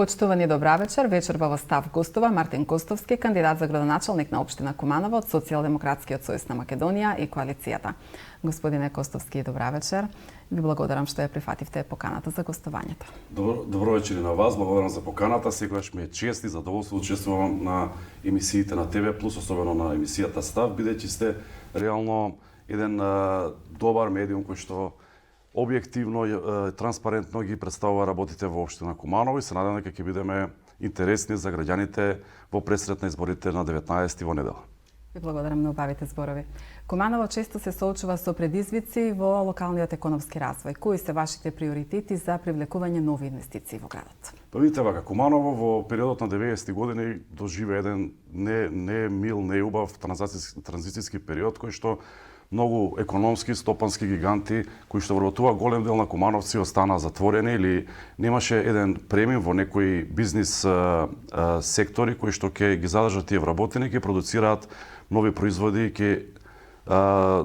Почитувани добра вечер. Вечерва во став гостува Мартин Костовски, кандидат за градоначалник на општина Куманово од Социјалдемократскиот сојуз на Македонија и коалицијата. Господине Костовски, добра вечер. Ви благодарам што ја прифативте поканата за гостувањето. Добро вечер на вас, благодарам за поканата. Секогаш ми е чест и задоволство да учествувам на емисиите на ТВ+, особено на емисијата Став, бидејќи сте реално еден добар медиум кој што објективно и транспарентно ги представува работите во општина Куманово и се надевам дека ќе бидеме интересни за граѓаните во пресрет на изборите на 19 во недела. Ви благодарам на убавите зборови. Куманово често се соочува со предизвици во локалниот економски развој. Кои се вашите приоритети за привлекување нови инвестиции во градот? Па видите вака, Куманово во периодот на 90-ти години доживе еден не мил, не убав транзицијски период кој што многу економски, стопански гиганти кои што вработува голем дел на кумановци останаа затворени или немаше еден премиум во некои бизнис сектори кои што ќе ги задржат тие вработени, ќе продуцираат нови производи и ќе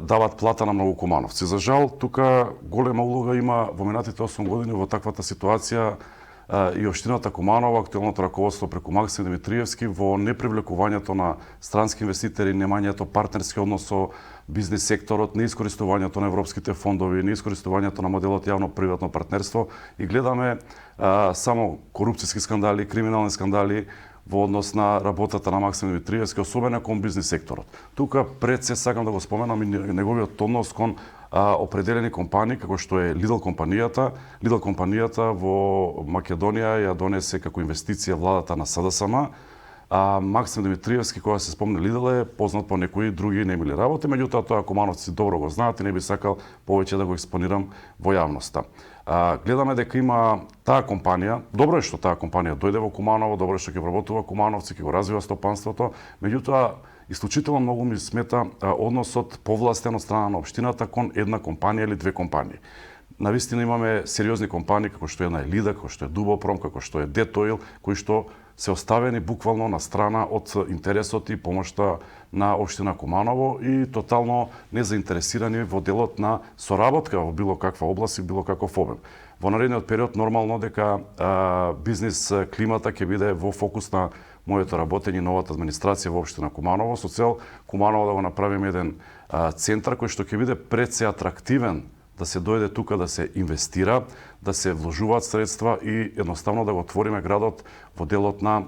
дават плата на многу кумановци. За жал, тука голема улога има во минатите 8 години во таквата ситуација и општината Куманово, актуелното раководство преку Максим Димитриевски во непривлекувањето на странски инвеститори, немањето партнерски однос со бизнис секторот, неискористувањето на европските фондови, неискористувањето на моделот јавно-приватно партнерство и гледаме само корупцијски скандали, криминални скандали во однос на работата на Максим Димитриевски, особено кон бизнис секторот. Тука пред се сакам да го споменам и неговиот однос кон определени компании, како што е Lidl компанијата. Lidl компанијата во Македонија ја донесе како инвестиција владата на СДСМ, а Максим Димитриевски, кога се спомне Lidl, е познат по некои други немили работи, меѓутоа тоа кумановци добро го знаат и не би сакал повеќе да го експонирам во јавноста. Гледаме дека има таа компанија, добро е што таа компанија дојде во Куманово, добро е што ќе вработува кумановци, ќе го развива стопанството, меѓутоа исклучително многу ми смета односот повластен од страна на општината кон една компанија или две компании. Навистина имаме сериозни компании како што е една Елида, како што е Дубопром, како што е Детоил, кои што се оставени буквално на страна од интересот и помошта на општина Куманово и тотално незаинтересирани во делот на соработка во било каква област и било каков обем. Во наредниот период нормално дека бизнис климата ќе биде во фокус на моето работење и новата администрација во општина Куманово со цел Куманово да го направиме еден центар кој што ќе биде пред се атрактивен да се дојде тука да се инвестира, да се вложуваат средства и едноставно да го отвориме градот во делот на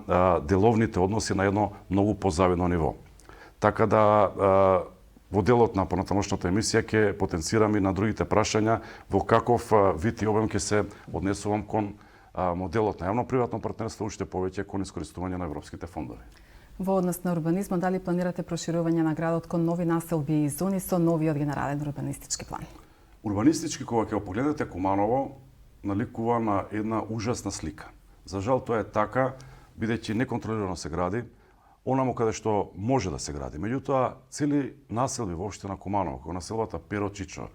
деловните односи на едно многу позавидно ниво. Така да во делот на понатамошната емисија ќе потенцирам и на другите прашања во каков вид и обем ќе се однесувам кон моделот на јавно-приватно партнерство, уште повеќе кон искористување на европските фондови. Во однос на урбанизмот, дали планирате проширување на градот кон нови населби и зони со новиот генерален урбанистички план? Урбанистички, кога ќе погледнете Куманово, наликува на една ужасна слика. За жал тоа е така, бидејќи неконтролирано се гради, онаму каде што може да се гради. Меѓутоа, цели населби во општина Куманово, како населбата Перочичо,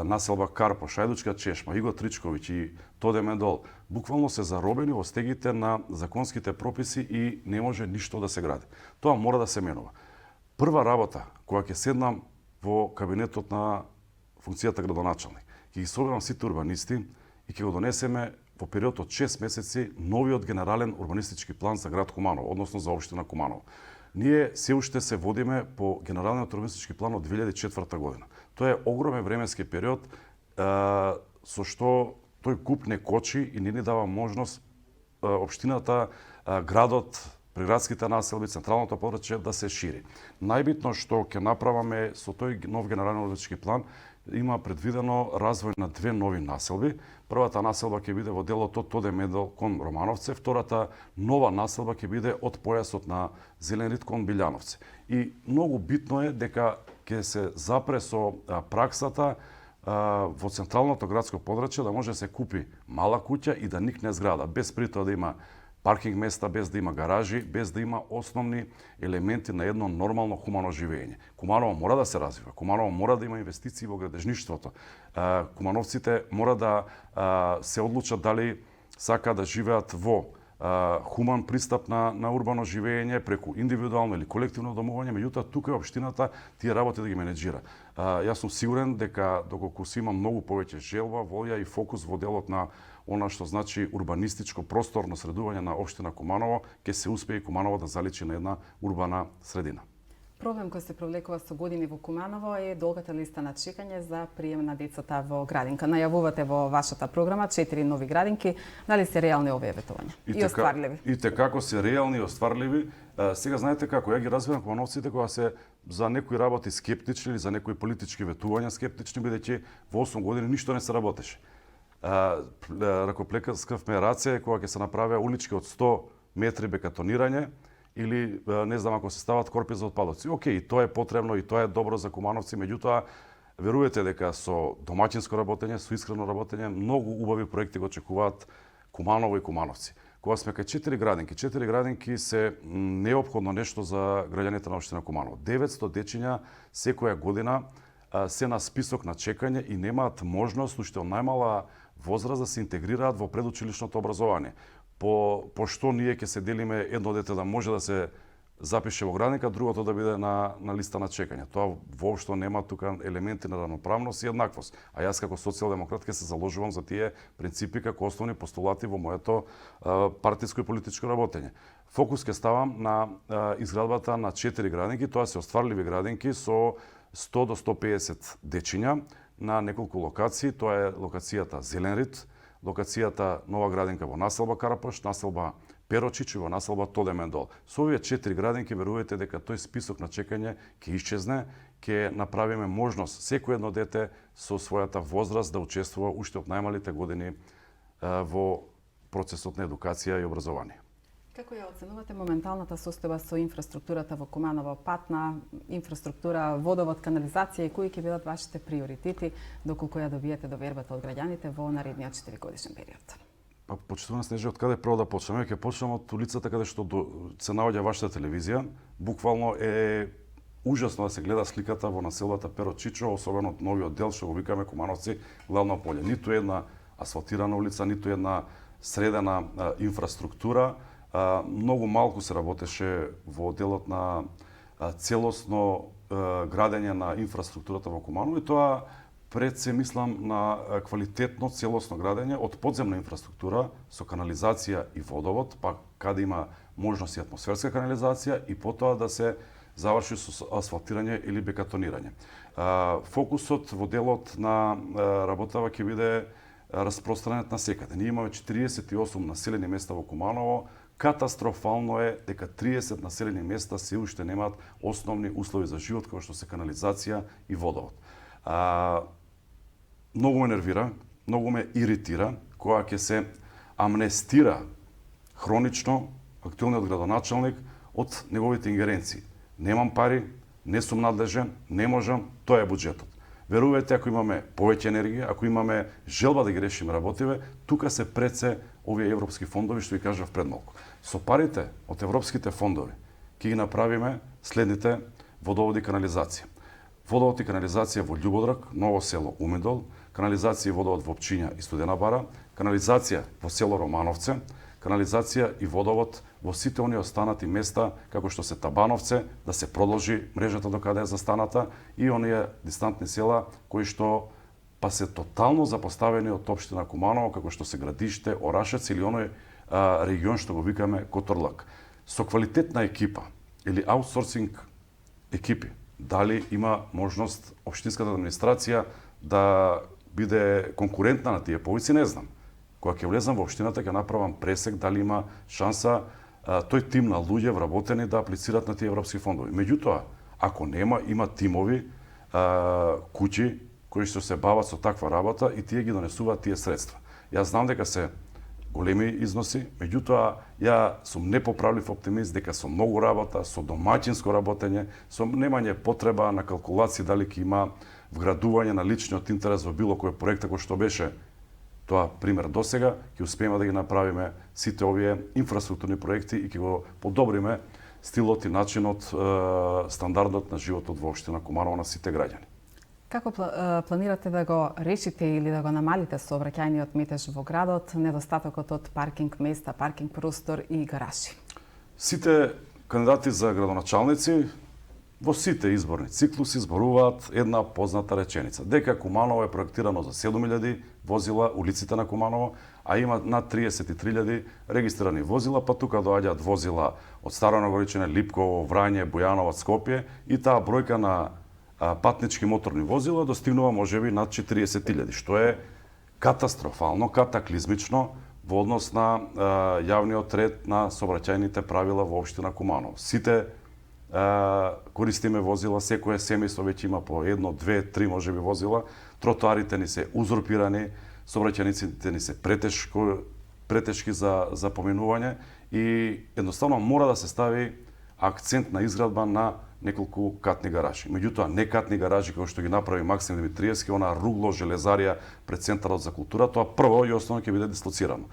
населба Карпо, Шајдучка чешма, Иго Тричковиќ и Тоде Медол, буквално се заробени во стегите на законските прописи и не може ништо да се гради. Тоа мора да се менува. Прва работа, кога ќе седнам во кабинетот на функцијата градоначалник, ќе ги соберам сите урбанисти и ќе го донесеме во период од 6 месеци новиот генерален урбанистички план за град Куманово, односно за општина Куманово. Ние се уште се водиме по генералниот урбанистички план од 2004 година. Тоа е огромен временски период со што тој куп не кочи и не ни дава можност општината, градот, приградските населби, централното подрачје да се шири. Најбитно што ќе направаме со тој нов генерален урбанистички план има предвидено развој на две нови населби. Првата населба ќе биде во делот од Тоде Медол кон Романовце, втората нова населба ќе биде од појасот на Зелен рид кон Билјановце. И многу битно е дека ќе се запре со праксата во централното градско подрачје да може да се купи мала куќа и да никне зграда, без при тоа да има паркинг места, без да има гаражи, без да има основни елементи на едно нормално хумано живење. Куманово мора да се развива, Куманово мора да има инвестиции во градежништвото. Кумановците мора да се одлучат дали сака да живеат во хуман пристап на урбано живење преку индивидуално или колективно домување, меѓутоа тука е општината тие работи да ги менеџира. Јас сум сигурен дека доколку се има многу повеќе желба, волја и фокус во делот на она што значи урбанистичко просторно средување на општина Куманово, ќе се успее и Куманово да заличи на една урбана средина. Проблем кој се провлекува со години во Куманово е долгата листа на чекање за прием на децата во градинка. Најавувате во вашата програма 4 нови градинки. Дали се реални овие ветувања и остварливи? И како се реални и остварливи. Сега знаете како, ја ги разбирам кумановците кога се за некои работи скептични или за некои политички ветувања скептични, бидејќи во 8 години ништо не се работеше. Ракоплекавме раце кога ќе се направеа улички од 100 метри бекатонирање, или не знам ако се стават корпи за отпадоци. Океј, тоа е потребно и тоа е добро за кумановци, меѓутоа верувате дека со домаќинско работење, со искрено работење, многу убави проекти го очекуваат Куманово и кумановци. Кога сме кај 4 градинки се неопходно нешто за граѓаните на општина Куманово. 900 дечиња секоја година се на список на чекање и немаат можност уште од најмала возраст да се интегрираат во предучилишното образование. По што ние ќе се делиме едно дете да може да се запише во градинка, другото да биде на листа на чекање. Тоа воопшто нема тука елементи на равноправност и еднаквост. А јас како социјалдемократ ќе се заложувам за тие принципи како основни постулати во моето партиско и политичко работење. Фокус ќе ставам на изградбата на 4 градинки, тоа се остварливи градинки со 100 до 150 дечиња на неколку локации. Тоа е локацијата Зеленрид, локацијата Нова градинка во населба Карапош, населба Перочич и во населба Тодемендол. Со овие 4 градинки верувате дека тој список на чекање ќе исчезне, ќе направиме можност секој едно дете со својата возраст да учествува уште од најмалите години во процесот на едукација и образование. Како ја оценувате моменталната состојба со инфраструктурата во Куманово, патна инфраструктура, водовод, канализација и кои ќе бидат вашите приоритети доколку ја добиете довербата од граѓаните во наредниот 4-годишен период? Почитувана Снежа, од каде прво да почнеме? Ќе почнеме од улицата каде што се наоѓа вашата телевизија. Буквално е ужасно да се гледа сликата во населбата Перочичо, особено од новиот дел што го викаме Кумановци главно поле. Ниту една асфалтирана улица, ниту една средена инфраструктура. Многу малку се работеше во делот на целосно градење на инфраструктурата во Куманово и тоа пред се мислам на квалитетно целосно градење од подземна инфраструктура со канализација и водовод, па каде има можност и атмосферска канализација и потоа да се заврши со асфалтирање или бекатонирање. Фокусот во делот на работава ќе биде распространет на секаде. Ние имаме 48 населени места во Куманово. Катастрофално е дека 30 населени места се уште немаат основни услови за живот, како што се канализација и водовод. Многу ме нервира, многу ме иритира кога ќе се амнестира хронично актуелниот градоначалник од неговите ингеренции. Немам пари, не сум надлежен, не можам, тоа е буџетот. Верувате, ако имаме повеќе енергија, ако имаме желба да ги решиме работиве, тука се преце овие европски фондови што ви кажав пред малку. Со парите од европските фондови ќе ги направиме следните водоводи и канализација. Водовод и канализација во Љубодрак, Ново село Умидол, канализација и водовод во Пчиња и Студена бара, канализација во село Романовце, канализација и водовод во сите оние останати места, како што се Табановце, да се продолжи мрежата до каде е застаната и оние дистантни села кои што па се тотално запоставени од општина Куманово, како што се Градиште, Орашец или оној регион што го викаме Которлак. Со квалитетна екипа или аутсорсинг екипи, дали има можност општинската администрација да биде конкурентна на тие повици, не знам. Кога ќе влезам во општината, ќе направам пресек дали има шанса тој тим на луѓе вработени да аплицираат на тие европски фондови. Меѓутоа, ако нема, има тимови, куќи кои што се бават со таква работа и тие ги донесуваат тие средства. Јас знам дека се големи износи, меѓутоа ја сум непоправлив оптимист дека со многу работа, со домаќинско работење, со немање потреба на калкулации дали ќе има вградување на личниот интерес во било кој проект кој што беше тоа пример досега, ќе успееме да ги направиме сите овие инфраструктурни проекти и ќе го подобриме стилот и начинот, стандардот на животот во општина Куманово на сите граѓани. Како планирате да го решите или да го намалите сообраќајниот метеж во градот, недостатокот од паркинг места, паркинг простор и гаражи? Сите кандидати за градоначалници во сите изборни циклуси зборуваат една позната реченица, дека Куманово е проектирано за 7000 возила, улиците на Куманово, а има над 33.000 регистрирани возила, па тука доаѓаат возила од Старо Нагоричине, Липково, Врање, Бојановаc, Скопје и таа бројка на патнички моторни возила достигнува можеби над 40.000, што е катастрофално, катаклизмично во однос на јавниот ред на сообраќајните правила во општина Куманово. Сите користиме возила, секое семејство веќе има по 1, 2, 3 можеби возила, тротоарите ни се узурпирани, сообраќајниците ни се претешки за поминување и едноставно мора да се стави акцент на изградба на неколку катни гаражи. Меѓутоа, не катни гаражи кои што ги направи Максим Димитриевски, она ругло железарија пред Центарот за култура, тоа прво и основно ќе биде дислоцирано.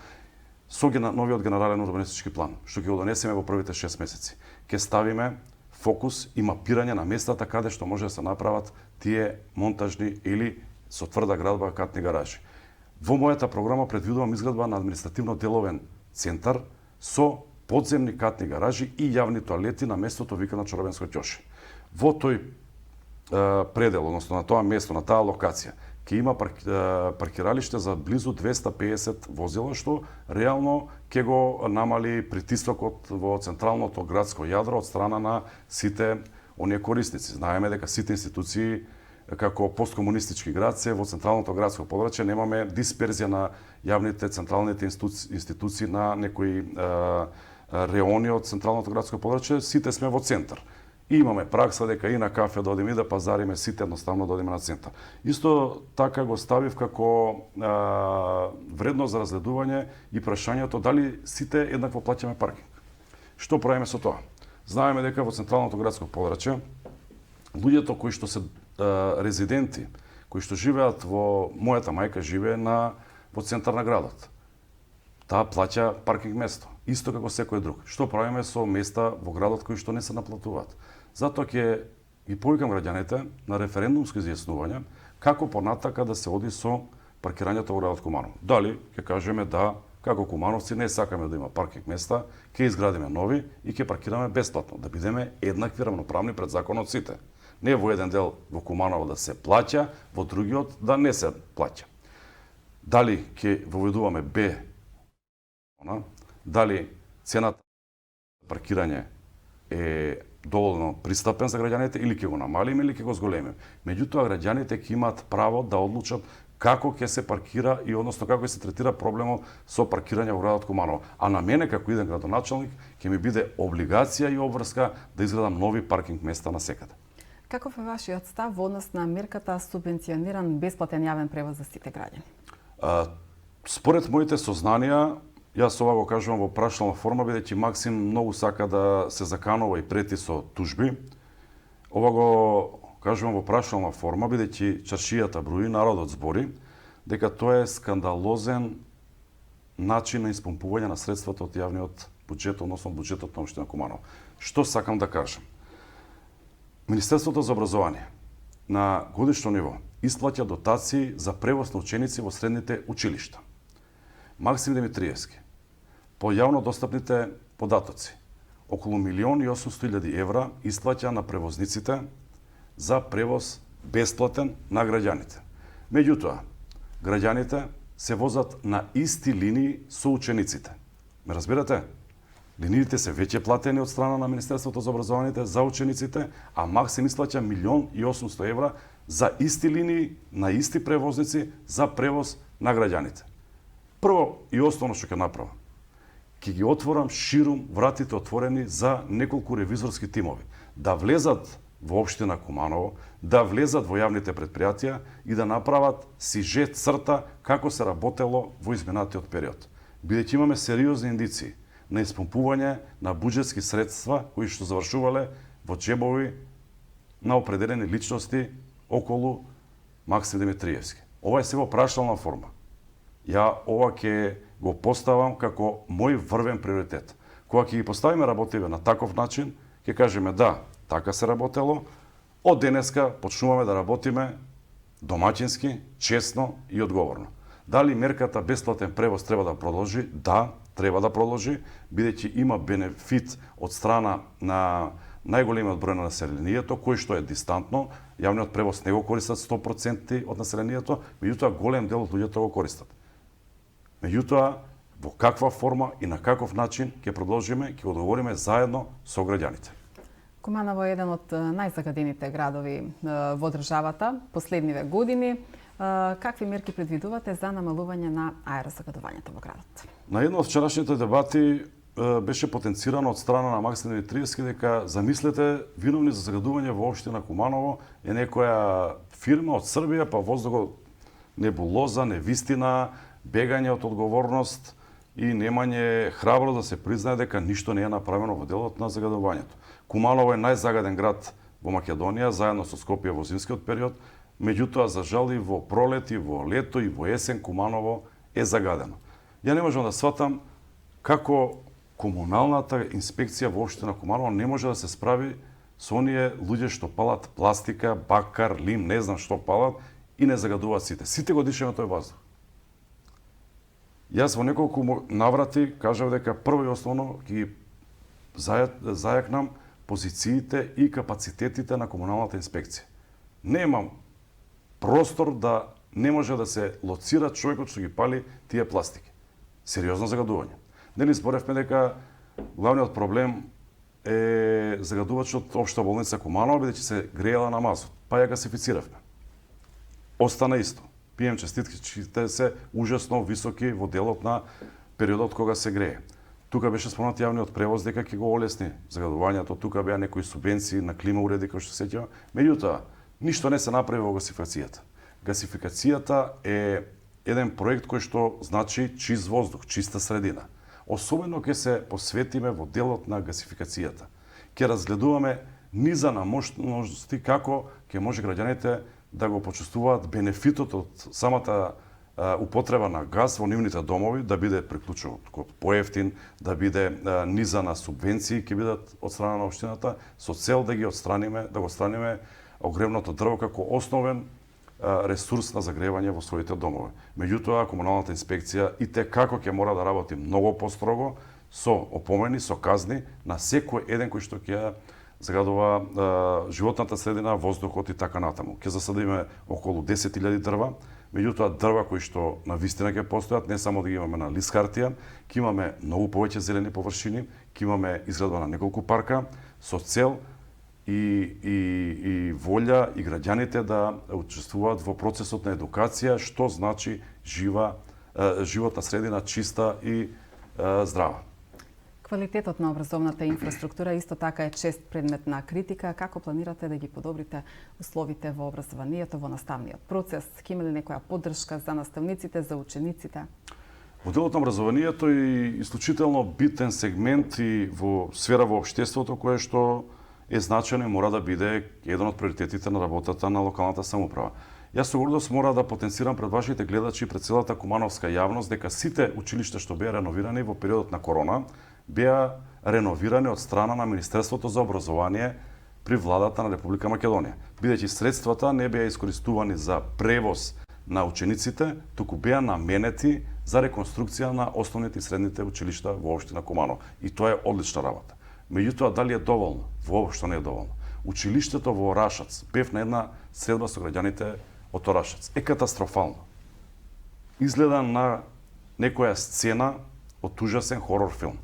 Со новиот генерален урбанистички план, што ќе го донесеме во првите 6 месеци, ќе ставиме фокус и мапирање на местата каде што може да се направат тие монтажни или со тврда градба катни гаражи. Во мојата програма предвидувам изградба на административно-деловен центар со подземни катни гаражи и јавни тоалети на местото викано Чоробенско ќоше. Во тој предел, односно на тоа место, на таа локација, ќе има паркиралиште за близу 250 возила, што реално ќе го намали притисокот во централното градско јадро од страна на сите оние корисници. Знаеме дека сите институции како посткомунистички град се во централното градско подрачје, немаме дисперзија на јавните централните институции на некои реони од централното градско подрачје, сите сме во центар. И имаме пракса дека и на кафе да одиме и да пазариме, сите едноставно да одиме на центар. Исто така го ставив како вредно за разгледување и прашањето дали сите еднакво плаќаме паркинг. Што правиме со тоа? Знаеме дека во централното градско подрачје луѓето кои што се резиденти, кои што живеат во мојата мајка живее во центар на градот. Таа плаќа паркинг место, исто како секој друг. Што правиме со места во градот кои што не се наплатуваат? Затоа ќе ги повикам граѓаните на референдумско изјаснување како понатака да се оди со паркирањето во градот Куманово. Дали ќе кажеме да, како кумановци не сакаме да има паркинг места, ќе изградиме нови и ќе паркираме бесплатно, да бидеме еднакви равноправни пред законот сите. Не во еден дел во Куманово да се плаќа, во другиот да не се плаќа. Дали ќе воведуваме дали цената за паркирање е доволно пристапен за граѓаните или ќе го намалиме или ќе го зголемиме. Меѓутоа граѓаните ќе имаат право да одлучат како ќе се паркира и односно како ќе се третира проблемот со паркирање во градот Куманово. А на мене како иден градоначалник ќе ми биде облигација и обврска да изградам нови паркинг места насекаде. Каков е вашиот став во однос на мерката субвенциониран бесплатен јавен превоз за сите граѓани? Според моите сознанија, јас ова го кажувам во прашална форма, бидејќи Максим многу сака да се заканува и прети со тужби. Ова го кажувам во прашална форма, бидејќи чаршијата брои, народот збори, дека тоа е скандалозен начин на испомпување на средствата од јавниот буџет, односно буџетот на општина Куманово. Што сакам да кажам? Министерството за образование на годишно ниво исплаќа дотации за превоз на ученици во средните училишта. Максим Димитриевски, по јавно достапните податоци, околу 1.800.000 евра исплаќа на превозниците за превоз бесплатен на граѓаните. Меѓутоа, граѓаните се возат на исти линии со учениците. Ме разбирате? Линиите се веќе платени од страна на Министерството за образованието за учениците, а Максим исплаќа 1.800.000 евра за исти линии, на исти превозници, за превоз на граѓаните. Прво и основно што ќе направам, ќе ги отворам ширум вратите отворени за неколку ревизорски тимови, да влезат во општина Куманово, да влезат во јавните предпријатија и да направат сижет црта како се работело во изминатиот период. Бидејќи имаме сериозни индиции на испомпување на буџетски средства кои што завршувале во џебови на определени личности околу Максим Димитриевски. Ова е се во прашална форма. Ја ова ќе го поставам како мој врвен приоритет. Кога ќе ги поставиме работиве на таков начин, ќе кажеме да, така се работело, од денеска почнуваме да работиме домаќински, честно и одговорно. Дали мерката бесплатен превоз треба да продолжи? Да, треба да продолжи, бидејќи има бенефит од страна на најголемиот број на населението, кој што е дистантно, јавниот превоз не го користат 100% од населението, меѓутоа голем дел од луѓето го користат. Меѓутоа, во каква форма и на каков начин ќе продолжиме, ќе одговориме заедно со граѓаните. Куманово е еден од најзагадените градови во државата последниве години. Какви мерки предвидувате за намалување на аерозагадувањето во градот? На една од вчерашните дебати беше потенцирано од страна на Максим Димитриевски дека замислете виновни за загадување во општина Куманово е некоја фирма од Србија, па воздухот небулоза, невистина, бегање од одговорност и немање храброст да се признае дека ништо не е направено во делот на загадувањето. Куманово е најзагаден град во Македонија, заедно со Скопје во зимскиот период, меѓутоа за жал и во пролет, и во лето, и во есен Куманово е загадено. Ја не можам да сватам како комуналната инспекција во општина Куманово не може да се справи со оние луѓе што палат пластика, бакар, лим, не знам што палат и не загадуваат сите. Сите го дишеме тој воздух. Јас во неколку наврати кажав дека прво и основно ги зајакнам позициите и капацитетите на комуналната инспекција. Немам простор да не може да се лоцира човекот што ги пали тие пластики. Сериозно загадување. Нели зборевме дека главниот проблем е загадувачот општа болница Куманово, бидејќи се греела на мазот. Па ја гасифициравме. Остана исто. PM честитките се ужасно високи во делот на периодот кога се грее. Тука беше спомнат јавниот превоз дека ќе го олесни загадувањето, тука беа некои субвенции на клима уреди кои што се сеќава. Меѓутоа, ништо не се направи во гасификацијата. Гасификацијата е еден проект кој што значи чист воздух, чиста средина. Особено ќе се посветиме во делот на гасификацијата. Ќе разгледуваме низа на можности како ќе може граѓаните да го почувствуваат бенефитот од самата употреба на газ во нивните домови, да биде приклучокот поевтин, да биде низа на субвенции ќе бидат од страна на општината со цел да ги отстраниме, да го отстраниме огревното дрво како основен ресурс на загревање во своите домови. Меѓутоа, комуналната инспекција и те како ќе мора да работи многу построго со опомени, со казни на секој еден кој што ќе загадува животната средина, воздухот и така натаму. Ќе засадиме околу 10.000 дрва, меѓутоа дрва кои што на вистина ќе постојат, не само да ги имаме на лист хартија, ќе имаме многу повеќе зелени површини, ќе имаме изградба на неколку парка со цел и волја и граѓаните да учествуваат во процесот на едукација што значи животна средина чиста и здрава. Квалитетот на образовната инфраструктура исто така е чест предмет на критика. Како планирате да ги подобрите условите во образованието, во наставниот процес? Ќе има ли некоја поддршка за наставниците, за учениците? Во делот на образованието е исклучително битен сегмент и во сфера во општеството кое што е значајно и мора да биде еден од приоритетите на работата на локалната самоуправа. Јас со гордост мора да потенцирам пред вашите гледачи и пред целата кумановска јавност дека сите училишта што беа реновирани во периодот на корона беа реновирани од страна на Министерството за образование при владата на Република Македонија, бидејќи средствата не беа искористувани за превоз на учениците, туку беа наменети за реконструкција на основните и средните училишта во општина Куманово. И тоа е одлична работа. Меѓутоа, дали е доволно? Воопшто не е доволно. Училиштето во Орашац, бев на една средба со граѓаните од Орашац, е катастрофално. Изгледа на некоја сцена од ужасен хорор филм.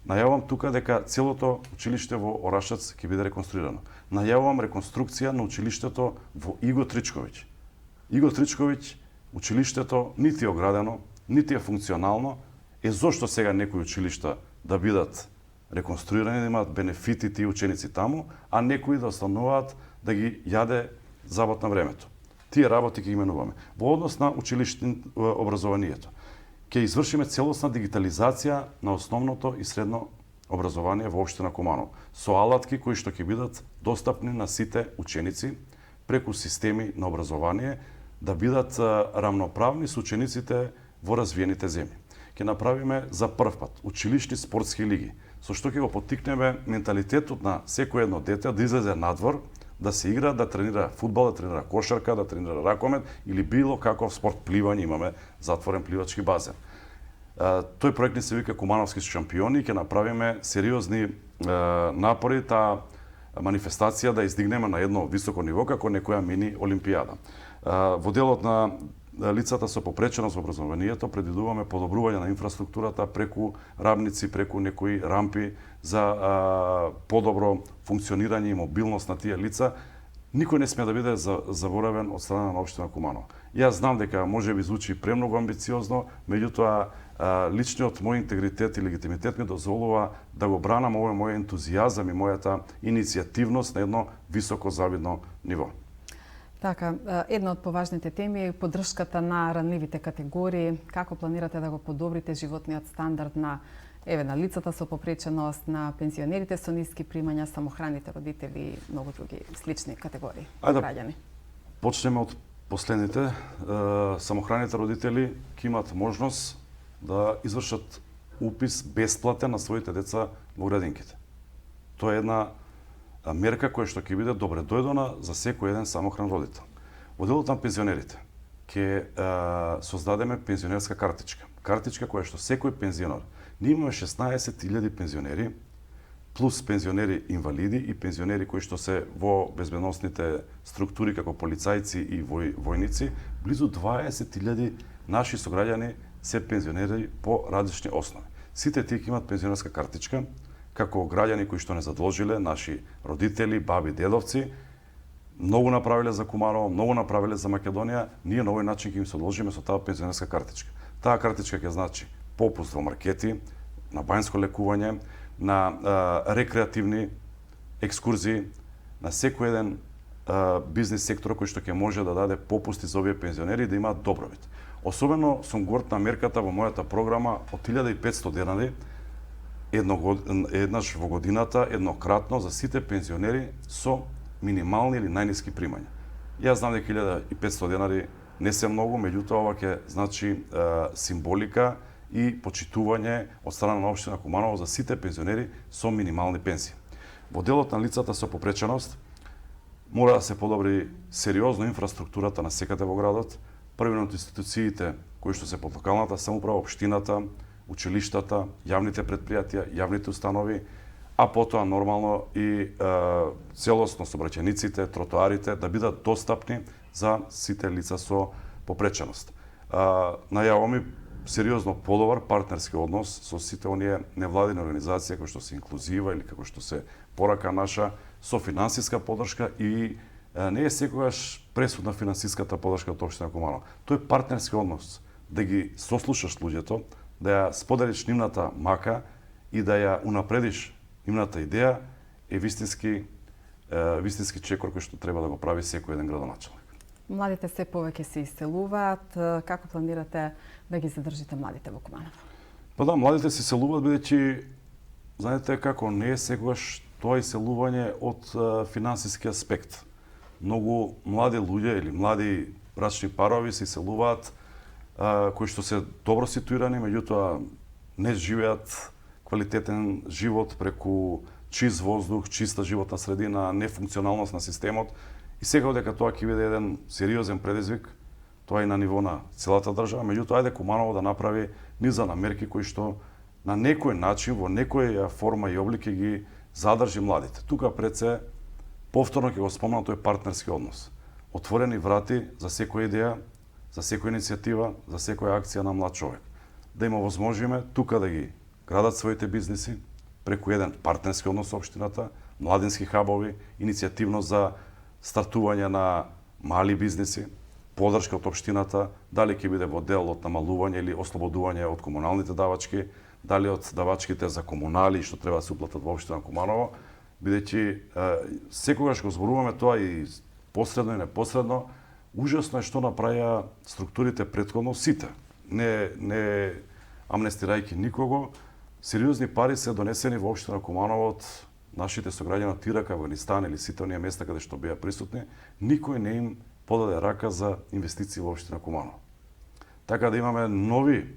Најавам тука дека целото училиште во Орашац ќе биде реконструирано. Најавам реконструкција на училиштето во Иго Тричковиќ. Иго Тричковиќ, училиштето нити е оградено, нити е функционално, зошто сега некои училишта да бидат реконструирани, да имаат бенефити тие ученици таму, а некои да остануваат да ги јаде забот на времето. Тие работи ќе именуваме. Во однос на образованието, ќе извршиме целосна дигитализација на основното и средно образование во општина Куманово, со алатки кои што ќе бидат достапни на сите ученици преку системи на образование, да бидат рамноправни со учениците во развиените земји. Ќе направиме за прв пат училишни спортски лиги, со што ќе го поттикнеме менталитетот на секој едно дете да излезе надвор, да се игра, да тренира фудбал, да тренира кошарка, да тренира ракомет или било каков спорт, пливање, имаме затворен пливачки базен. Тој проект ни се вика Кумановски шампиони и ќе направиме сериозни напори таа манифестација да издигнеме на едно високо ниво како некоја мини олимпијада. Во делот на лицата со попреченост во образованието предвидуваме подобрување на инфраструктурата преку рамници, преку некои рампи за подобро функционирање и мобилност на тие лица. Никој не сме да биде заборавен од страна на општина Куманово. Јас знам дека можеби звучи премногу амбициозно, меѓутоа личниот мој интегритет и легитимитет ми дозволува да го бранам овој мој ентузијазам и мојата иницијативност на едно високо завидно ниво. Така, една од поважните теми е поддршката на ранливите категории. Како планирате да го подобрите животниот стандард на на лицата со попреченост, на пензионерите со ниски примања, самохраните родители и многу други слични категории граѓани? Почнеме од последните. Самохраните родители ќе имат можност да извршат упис бесплатен на своите деца во градинките. Тоа е една мерка која што ќе биде добре дојдена за секој еден самохран родител. Во делот на пензионерите ќе создадеме пензионерска картичка. Картичка која што секој пензионер. Ние имаме 16.000 пензионери, плюс пензионери инвалиди и пензионери кои што се во безбедносните структури како полицајци и војници. Близу 20.000 наши сограѓани се пензионери по различни основи. Сите тие имаат пензионерска картичка, како граѓани кои што не задолжиле, наши родители, баби, дедовци, многу направиле за Куманово, многу направиле за Македонија, ние на овој начин ќе им се одолжиме со таа пензионерска картичка. Таа картичка ќе значи попуст во маркети, на бањско лекување, на рекреативни екскурзии, на секој еден бизнис сектор кој што ќе може да даде попусти за овие пензионери да имаат добробит. Особено сум горд на мерката во мојата програма од 1500 денари еднаш во годината, еднократно за сите пензионери со минимални или најниски примања. Јас знам дека 1500 денари не се многу, меѓутоа ова ќе значи символика и почитување од страна на општина Куманово за сите пензионери со минимални пенсии. Во делот на лицата со попреченост мора да се подобри сериозно инфраструктурата на секаде во градот, првено од институциите кои што се под локалната самоуправа, општината, училиштата, јавните предпријатија, јавните установи, а потоа нормално и целосно сообраќајниците, тротоарите да бидат достапни за сите лица со попреченост. Најаваме сериозно подобар партнерски однос со сите оние невладини организации кои што се инклузива или како што се порака наша, со финансиска поддршка и не е секогаш пресудна финансиската поддршка од општина Куманово. Тој е партнерски однос, да ги сослушаш луѓето, да ја споделиш нивната мака и да ја унапредиш нивната идеја е вистински чекор кој што треба да го прави секој еден градоначелник. Младите се повеќе се иселуваат. Како планирате да ги задржите младите во Куманово? Па да, младите се иселуваат бидејќи знаете како не е секогаш тоа иселување од финансиски аспект. Многу млади луѓе или млади брачни парови се иселуваат кои што се добро ситуирани, меѓутоа не живеат квалитетен живот преку чист воздух, чиста животна средина, нефункционалност на системот. И сега дека тоа ќе биде еден сериозен предизвик, тоа и на ниво на целата држава, меѓутоа ајде Куманово да направи низа на мерки кои што на некој начин, во некоја форма и облик ќе ги задржи младите. Тука пред се повторно ќе го спомнам тој партнерски однос. Отворени врати за секоја идеја, за секоја иницијатива, за секоја акција на млад човек. Да им овозможиме тука да ги градат своите бизниси преку еден партнерски однос со општината, младински хабови, иницијативност за стартување на мали бизниси, поддршка од општината, дали ќе биде во дел од намалување или ослободување од комуналните давачки, дали од давачките за комунали што треба да се уплатат во општина Куманово, бидејќи секогаш го зборуваме тоа и посредно и непосредно, ужасно е што направија структурите претходно сите. Не амнестирајќи никого, сериозни пари се донесени во општина Куманово од нашите сограѓани од Ирак, Авганистан или сите оние места каде што беа присутни, никој не им подаде рака за инвестиции во општина Куманово. Така да имаме нови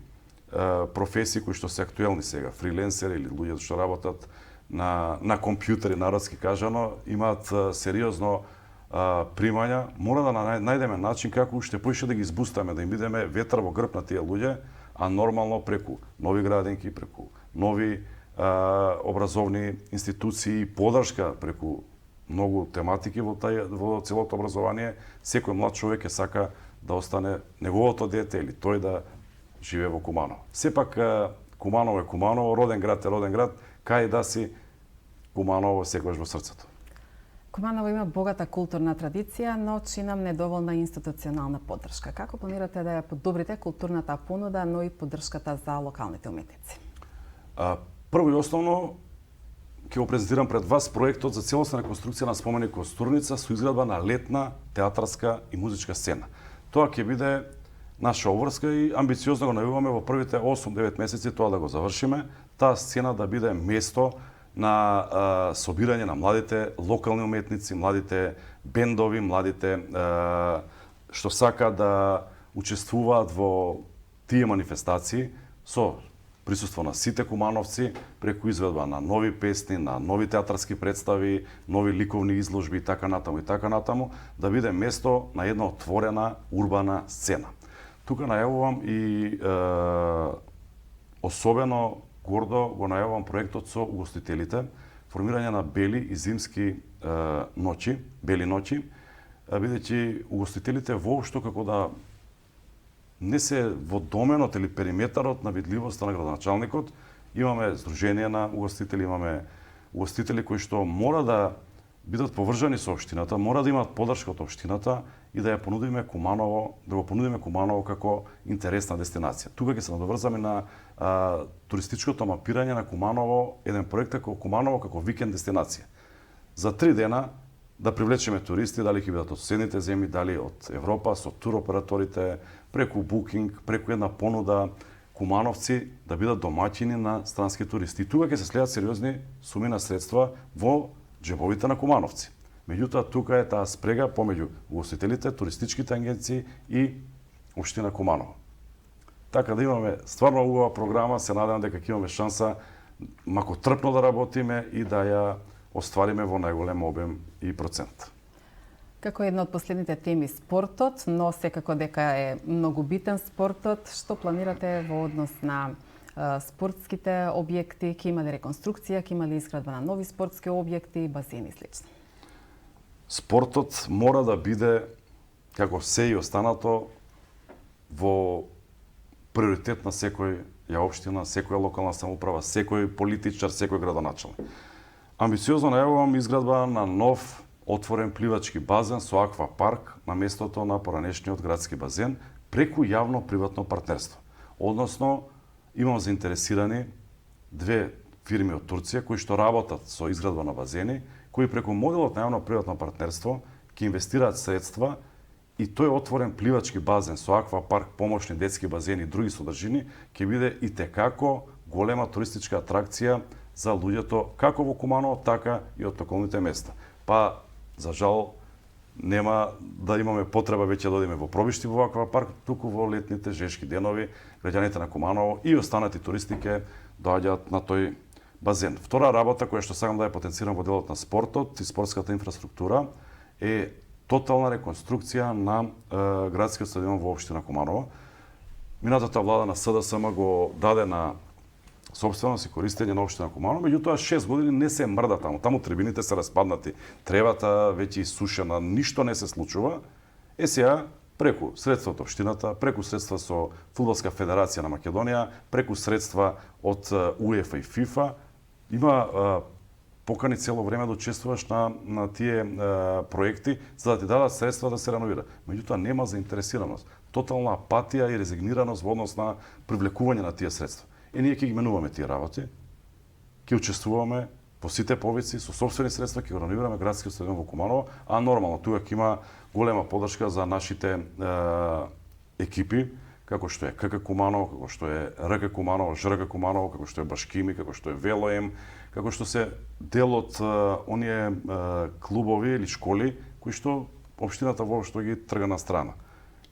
професии кои што се актуелни сега, фриленсери или луѓе што работат на компјутери, народски кажано, имаат сериозно примања. Мора да најдеме начин како уште поише да ги избустаме, да им бидеме ветар во грб на тие луѓе, а нормално преку нови градинки, преку нови образовни институции и поддршка преку многу тематики во целото образование, секој млад човек ќе сака да остане неговото дете или тој да живее во Куманово. Сепак Куманово е Куманово, роден град е роден град, кај да си Куманово секогаш во срцето. Куманово има богата културна традиција, но чинам недоволна институционална поддршка. Како планирате да ја подобрите културната понуда, но и поддршката за локалните уметници? Прво и основно, ќе го презентирам пред вас проектот за целосна реконструкција на споменик Костурница со изградба на летна театарска и музичка сцена. Тоа ќе биде наша обврска и амбициозно го најавуваме во првите 8-9 месеци тоа да го завршиме, таа сцена да биде место на собирање на младите локални уметници, младите бендови, младите што сака да учествуваат во тие манифестации со присуство на сите кумановци преку изведба на нови песни, на нови театарски представи, нови ликовни изложби и така натаму, да биде место на една отворена урбана сцена. Тука најавувам и особено гордо го најавувам проектот со угостителите, формирање на бели и зимски бели ночи, бидејќи угостителите воопшто како да не се во доменот или периметарот на видливоста на градоначалникот. Имаме здружение на угостители, имаме угостители кои што мора да бидат поврзани со општината, мора да имаат поддршка од општината и да ја понудиме Куманово, да го понудиме Куманово како интересна дестинација. Тука ќе се надоврзаме на туристичкото мапирање на Куманово, еден проект како Куманово како викенд дестинација. За 3 дена да привлечеме туристи, дали ќе бидат од соседните земји, дали од Европа, со туроператорите, преку букинг, преку една понуда, кумановци да бидат домаќини на странски туристи. И тука ќе се следат сериозни суми на средства во џебовите на кумановци. Меѓутоа, тука е таа спрега помеѓу угостителите, туристичките агенции и општина Куманово. Така да имаме стварно убава програма, се надевам дека ќе имаме шанса мако трпно да работиме и да ја оствариме во најголем обем и процент. Како една од последните теми спортот, но секако дека е многу битен спортот, што планирате во однос на спортските објекти, ќе има ли реконструкција, ќе има ли изградба на нови спортски објекти, базени и слично? Спортот мора да биде, како се и останато, во приоритет на секоја општина, секоја локална самоуправа, секој политичар, секој градоначалник. Амбициозно најавувам изградба на нов отворен пливачки базен со аквапарк на местото на поранешниот градски базен преку јавно-приватно партнерство. Односно, имам заинтересирани 2 фирми од Турција кои што работат со изградба на базени, кои преку моделот на јавно-приватно партнерство ќе инвестираат средства и тој отворен пливачки базен со аквапарк, помошни детски базени и други содржини ќе биде итекако голема туристичка атракција за луѓето како во Куманово, така и од околните места. Па, за жал, нема да имаме потреба веќе да одиме во пробишти во аквапарк, туку во летните жешки денови граѓаните на Куманово и останати туристи ќе доаѓаат на тој базен. Втора работа која што сакам да ја потенцирам во делот на спортот и спортската инфраструктура е тотална реконструкција на градскиот стадион во општина Куманово. Минатата влада на СДСМ го даде на собственост и користење на општина Куманово, меѓутоа 6 години не се мрда таму. Таму трибините се распаднати, тревата веќе исушена, ништо не се случува. Сега преку средства од општината, преку средства со Фудбалска федерација на Македонија, преку средства од УЕФА и ФИФА, има покани цело време да учествуваш на тие проекти за да ти дадат средства да се реновира. Меѓутоа нема заинтересираност, тотална апатија и резигнираност во однос на привлекување на тие средства. И ние ќе ги менуваме тие работи, ќе учествуваме по сите повици со сопствени средства, ќе го реновираме градскиот стадион во Куманово, а нормално тука ќе има голема поддршка за нашите екипи, како што е КК Куманово, како што е РК Куманово, ЖРК Куманово, како што е Башкими, како што е Велоем, како што се дел од оние клубови или школи кои што општината воопшто ги трга на страна.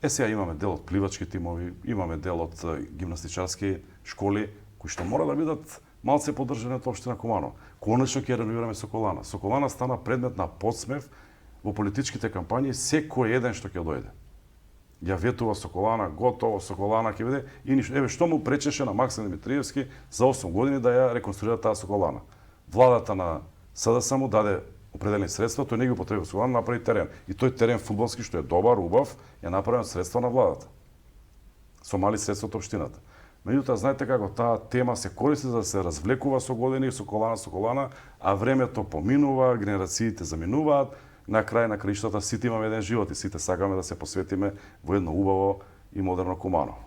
Сега имаме дел од пливачки тимови, имаме дел од гимнастичарски школи кои што мора да бидат малце поддржани од општина Куманово. Конечно ќе реновираме Соколана. Соколана стана предмет на подсмев во политичките кампањи секој еден што ќе дојде. Ја ветува Соколана, готово, Соколана ќе биде и ништо. Еве што му пречеше на Максим Димитриевски за 8 години да ја реконструира таа Соколана. Владата на СДС му даде определени средства, тој не ги употреби со направи терен. И тој терен фудбалски што е добар, убав, ја направи средства на владата. Со мали средства од општината. Меѓутоа, знаете како таа тема се користи за да се развлекува со години, со колана, а времето поминува, генерациите заминуваат, на крај на краиштата сите имаме еден живот и сите сакаме да се посветиме во едно убаво и модерно Куманово.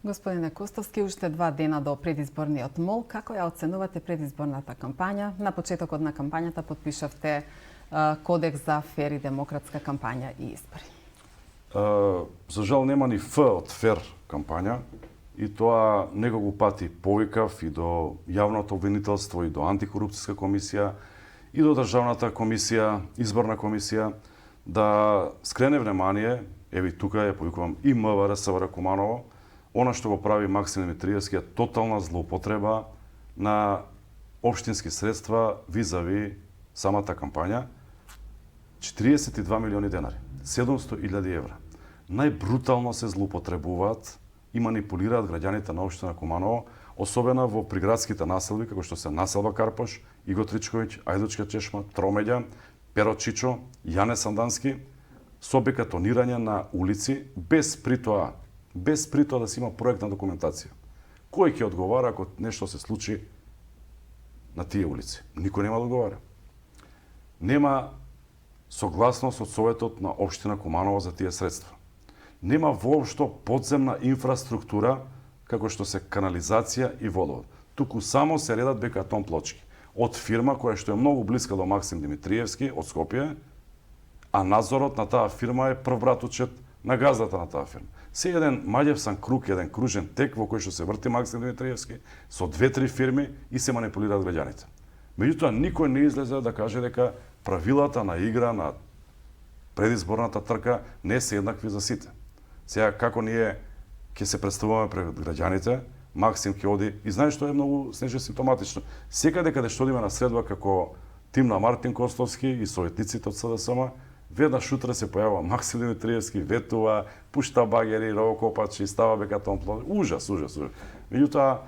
Господине Костовски, уште 2 дена до предизборниот мол, како ја оценувате предизборната кампања? На почетокот на кампањата потпишавте кодекс за фер и демократска кампања и избори. За жал нема ни Ф од фер кампања и тоа неколку пати повикав и до јавното обвинителство и до антикорупцијска комисија и до државната комисија, изборна комисија да скрене внимание, еви тука ја повикувам и МВР СВР Куманово, она што го прави Максим Димитриевски е тотална злоупотреба на општински средства визави самата кампања. 42 милиони денари, 700.000 евра. Најбрутално се злоупотребуваат и манипулираат граѓаните на општина Куманово, особено во приградските населби, како што се населба Карпош, Иго Тричковиќ, Ајдучка Чешма, Тромеѓа, Перо Чичо, Јане Сандански, со бетонирање на улици, без при тоа да се има проектна документација. Кој ќе одговара ако нешто се случи на тие улици? Никој нема да одговара. Нема согласност од Советот на општина Куманово за тие средства. Нема воопшто подземна инфраструктура како што се канализација и водовод. Туку само се редат бекатон плочки од фирма која што е многу блиска до Максим Димитриевски од Скопје, а надзорот на таа фирма е прв братучет на газдата на таа фирма. Се еден маѓевсан круг, еден кружен тек во кој што се врти Максим Димитриевски со 2-3 фирми и се манипулираат граѓаните. Меѓутоа никој не излезе да каже дека правилата на игра на предизборната трка не се еднакви за сите. Сега како ние ќе се представуваме пред граѓаните, Максим ќе оди и знае што е многу снеже симптоматично. Секаде каде што одиме на средба како тим на Мартин Костовски и советниците од СДСМ, веднаш утре се појавува Максим Димитриевски, ветува, пушта багери, ровокопачи, става бекатон плод. Ужас. Меѓутоа,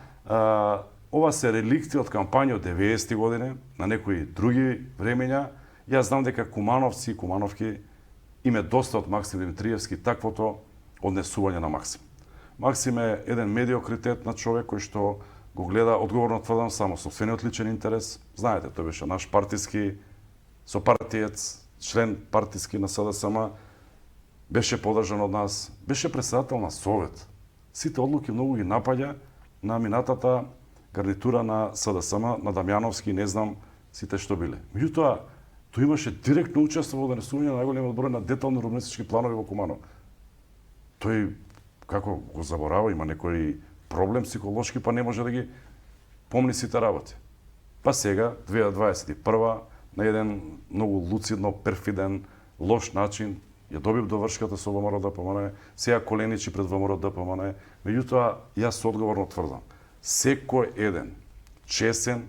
ова се реликти од кампања од 90-ти години, на некои други времења. Јас знам дека кумановци и кумановки име доста од Максим Димитриевски таквото однесување на Максим. Максим е еден медиокритет на човек кој што го гледа, одговорно тврдам, само сопствениот личен интерес. Знаете, тој беше наш партиски сопартиец, член партиски на СДСМ, беше подржан од нас, беше председател на Совет. Сите одлуки многу ги напаѓа на минатата гарнитура на СДСМ, на Дамјановски, не знам сите што биле. Меѓутоа, тој имаше директно учество во донесување на најголемиот број на детални урбанистички планови во Куманово. Тој, како го заборава, има некој проблем психолошки, па не може да ги помни сите работи. Па сега, 2021 на еден многу луцидно, перфиден, лош начин, ја добив довршката со ВМРО ДПМН, сега коленичи пред ВМРО ДПМН, меѓутоа, јас одговорно тврдам, секој еден чесен,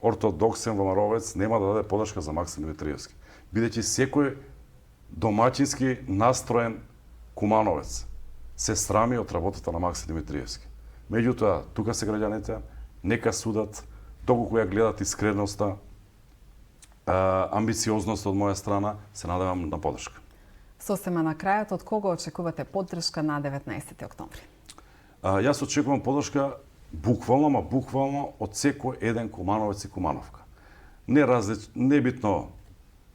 ортодоксен ВМРО-вец нема да даде подршка за Максим Димитриевски. Бидејќи секој домаќински настроен кумановец се срами од работата на Максим Димитриевски. Меѓутоа, тука се граѓаните, нека судат, доколку ја гледат искреноста, амбициозност од моја страна, се надевам на подршка. Сосема на крајот, од кого очекувате поддршка на 19 октомври? Јас очекувам подршка буквално од секој еден кумановец и кумановка. Небитно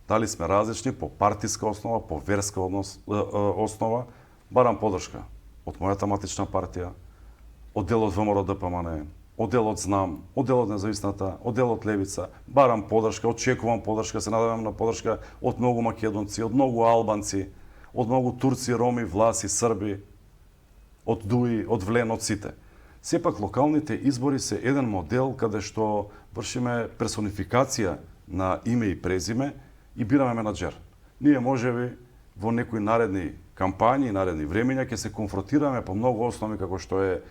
дали сме различни по партиска основа, по верска основа, барам подршка од мојата матична партија, од делот ВМРО ДПМН, од делот Знам, од делот Независната, од делот Левица, барам подршка, очекувам подршка, се надевам на подршка од многу македонци, од многу албанци, од многу турци, роми, власи, срби, од Дуи, од Влен, од сите. Сепак локалните избори се еден модел каде што вршиме персонификација на име и презиме и бираме менаџер. Ние можеби во некои наредни кампањи и наредни времења ќе се конфронтираме по многу основи како што е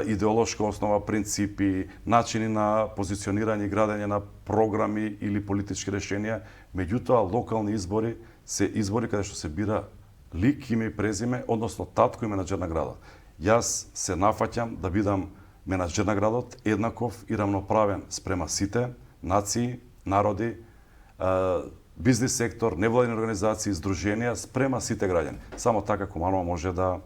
идеолошка основа, принципи, начини на позиционирање и градење на програми или политички решенија. Меѓутоа, локални избори се избори каде што се бира лик, име и презиме, односно татко и менаџер на градот. Јас се нафаќам да бидам менаџер на градот, еднаков и рамноправен спрема сите нации, народи, бизнис сектор, невладини организации, здруженија спрема сите граѓани. Само така Куманово може да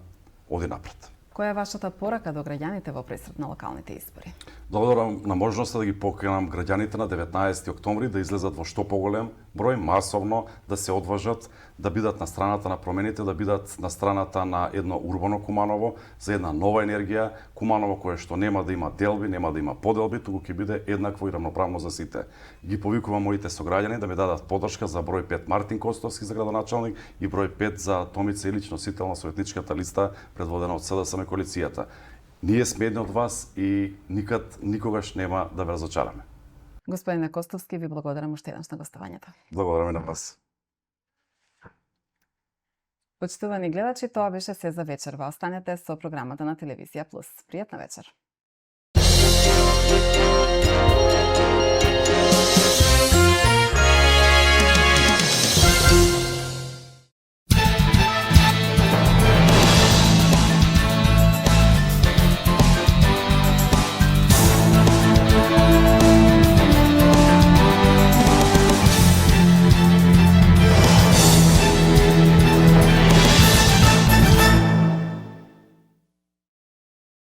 оди напред. Која е вашата порака до граѓаните во пресрет на локалните избори? Благодарам на можноста да ги поканам граѓаните на 19 октомври да излезат во што поголем број, масовно, да се одважат, да бидат на страната на промените, да бидат на страната на едно урбано Куманово, за една нова енергија, Куманово кое што нема да има делби, нема да има поделби, туку ќе биде еднакво и рамноправно за сите. Ги повикувам моите сограѓани да ми дадат подршка за број 5 Мартин Костовски за градоначалник и број 5 за Томица Илич, носител на советничката листа предводена од СДСМ коалицијата. Ние сме едни од вас и никогаш нема да ве разочараме. Господине Костовски, ви благодарам уште еднаш на гостувањето. Благодарам и на вас. Почитувани гледачи, тоа беше се за вечерва. Останете со програмата на Телевизија Плюс. Пријатна вечер.